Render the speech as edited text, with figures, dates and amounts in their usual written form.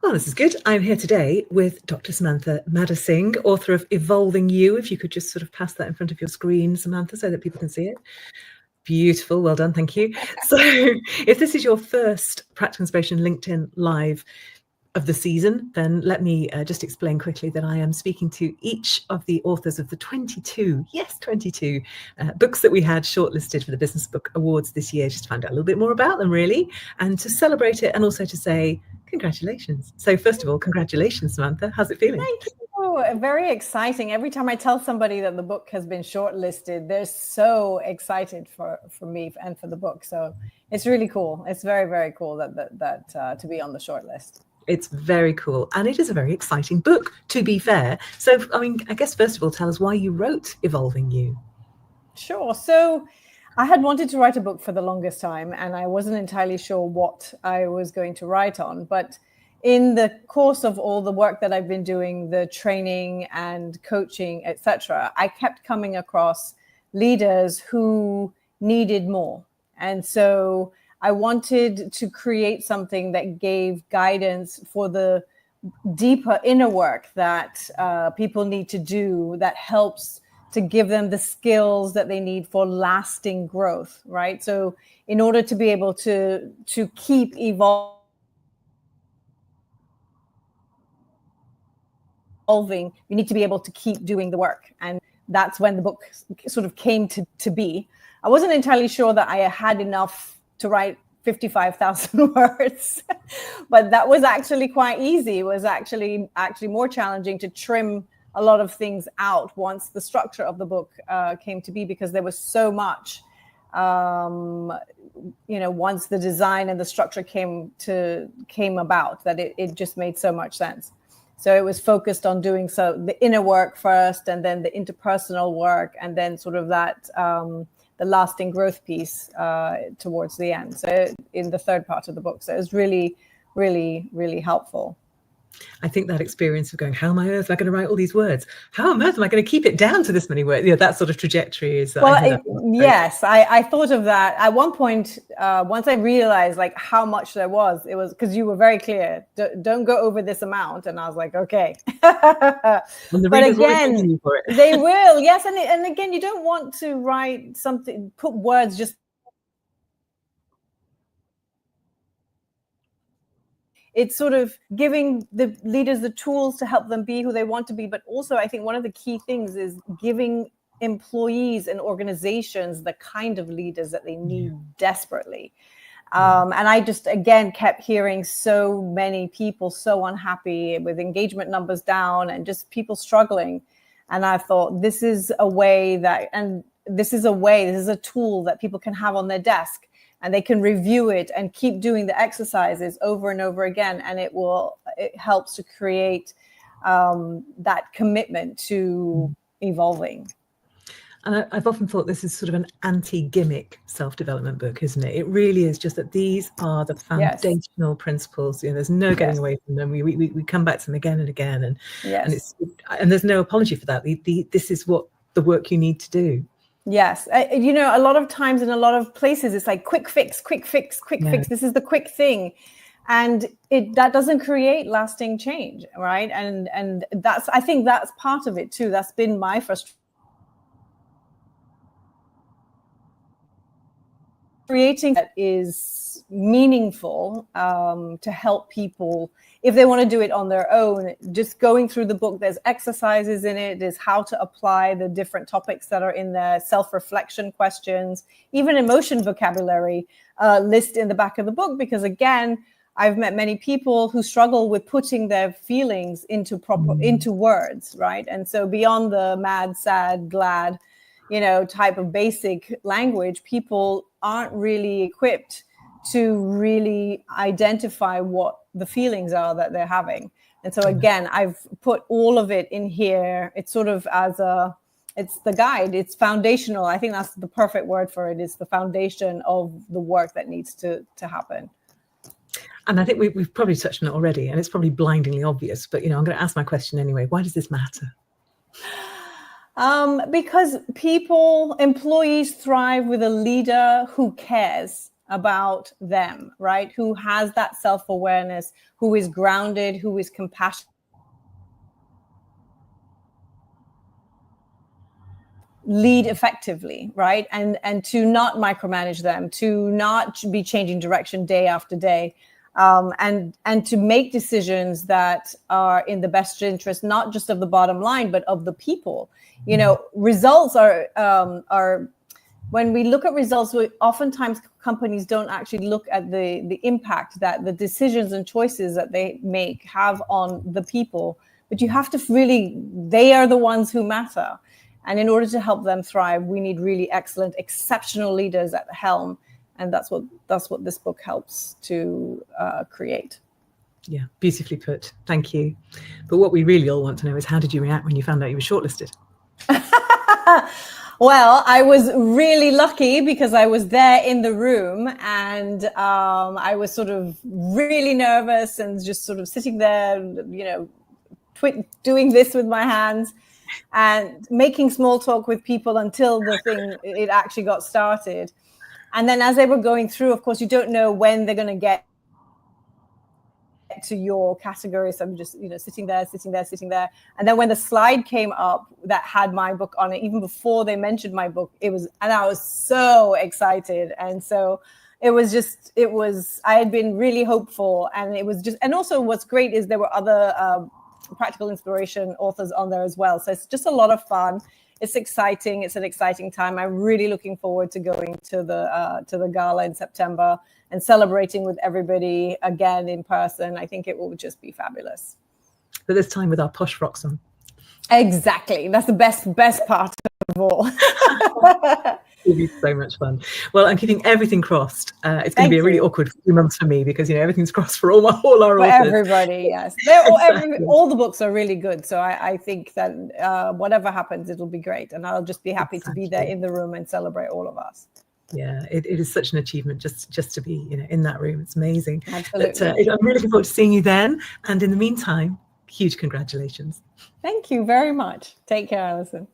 Well, this is good. I'm here today with Dr. Samantha Madhosingh, author of Evolving You. If you could just sort of pass that in front of your screen, Samantha, so that people can see it. Beautiful. Well done. Thank you. So if this is your first Practical Inspiration LinkedIn Live of the season, then let me just explain quickly that I am speaking to each of the authors of the 22 books that we had shortlisted for the Business Book Awards this year, just to find out a little bit more about them, really, and to celebrate it, and also to say congratulations. So first of all, congratulations, Samantha. How's it feeling? Thank you. Very exciting. Every time I tell somebody that the book has been shortlisted, they're so excited for me and for the book. So it's really cool. It's very, very cool that to be on the shortlist. It's very cool. And it is a very exciting book, to be fair. So, I mean, I guess, first of all, tell us why you wrote Evolving You. Sure. So I had wanted to write a book for the longest time, and I wasn't entirely sure what I was going to write on. But in the course of all the work that I've been doing, the training and coaching, etc., I kept coming across leaders who needed more. And so I wanted to create something that gave guidance for the deeper inner work that people need to do, that helps to give them the skills that they need for lasting growth, right? So in order to be able to keep evolving, you need to be able to keep doing the work. And that's when the book sort of came to be. I wasn't entirely sure that I had enough to write 55,000 words, but that was actually quite easy. It was actually more challenging to trim a lot of things out once the structure of the book came to be, because there was so much, once the design and the structure came about, that it just made so much sense. So it was focused on doing the inner work first, and then the interpersonal work, and then sort of that the lasting growth piece towards the end. So in the third part of the book. So it was really, really, really helpful. I think that experience of going, how on earth am I going to write all these words? How on earth am I going to keep it down to this many words? That sort of trajectory is. Yes, I thought of that at one point. Once I realized like how much there was, it was because you were very clear. Don't go over this amount, and I was like, okay. But again, they will. Yes, and again, you don't want to write something, put words just. It's sort of giving the leaders the tools to help them be who they want to be. But also, I think one of the key things is giving employees and organizations the kind of leaders that they need desperately. And I just, again, kept hearing so many people so unhappy with engagement numbers down and just people struggling. And I thought, this is a tool that people can have on their desk. And they can review it and keep doing the exercises over and over again. And it helps to create that commitment to evolving. And I've often thought this is sort of an anti-gimmick self-development book, isn't it? It really is just that these are the foundational principles. There's no getting away from them. We come back to them again and again. And there's no apology for that. This is what the work you need to do. Yes. A lot of times in a lot of places, it's like quick fix. This is the quick thing. And that doesn't create lasting change, right? And I think that's part of it too. That's been my frustration. Creating that is meaningful to help people if they want to do it on their own. Just going through the book, there's exercises in it. There's how to apply the different topics that are in there, self-reflection questions, even emotion vocabulary list in the back of the book. Because again, I've met many people who struggle with putting their feelings into words, right? And so beyond the mad, sad, glad, type of basic language, people aren't really equipped to really identify what the feelings are that they're having. And so again, I've put all of it in here. It's sort of it's the guide. It's foundational. I think that's the perfect word for it. It's the foundation of the work that needs to happen. And I think we've probably touched on it already, and it's probably blindingly obvious, but I'm going to ask my question anyway. Why does this matter? Because employees thrive with a leader who cares. about them, right? Who has that self-awareness, who is grounded, who is compassionate, lead effectively, right? And to not micromanage them, to not be changing direction day after day, and to make decisions that are in the best interest, not just of the bottom line, but of the people. You know, results are when we look at results, oftentimes companies don't actually look at the impact that the decisions and choices that they make have on the people. But you have to really, they are the ones who matter. And in order to help them thrive, we need really excellent, exceptional leaders at the helm. And that's what this book helps to create. Yeah, beautifully put. Thank you. But what we really all want to know is, how did you react when you found out you were shortlisted? Well, I was really lucky because I was there in the room, and I was sort of really nervous and just sort of sitting there, you know, doing this with my hands and making small talk with people until it actually got started. And then as they were going through, of course, you don't know when they're going to get to your category. So I'm just, you know, sitting there. And then when the slide came up that had my book on it, even before they mentioned my book, and I was so excited. And so I had been really hopeful, and also what's great is there were other practical inspiration authors on there as well. So it's just a lot of fun. It's exciting. It's an exciting time. I'm really looking forward to going to the gala in September and celebrating with everybody again in person. I think it will just be fabulous. But this time with our posh frocks on. Exactly. That's the best part of all. It'll be so much fun. Well, I'm keeping everything crossed. It's going to be a really awkward few months for me because, you know, everything's crossed for all our authors. Everybody, yes. All the books are really good. So I think that whatever happens, it'll be great. And I'll just be happy to be there in the room and celebrate all of us. Yeah, it is such an achievement just to be, you know, in that room. It's amazing. Absolutely. But, I'm really looking forward to seeing you then. And in the meantime, huge congratulations. Thank you very much. Take care, Alison.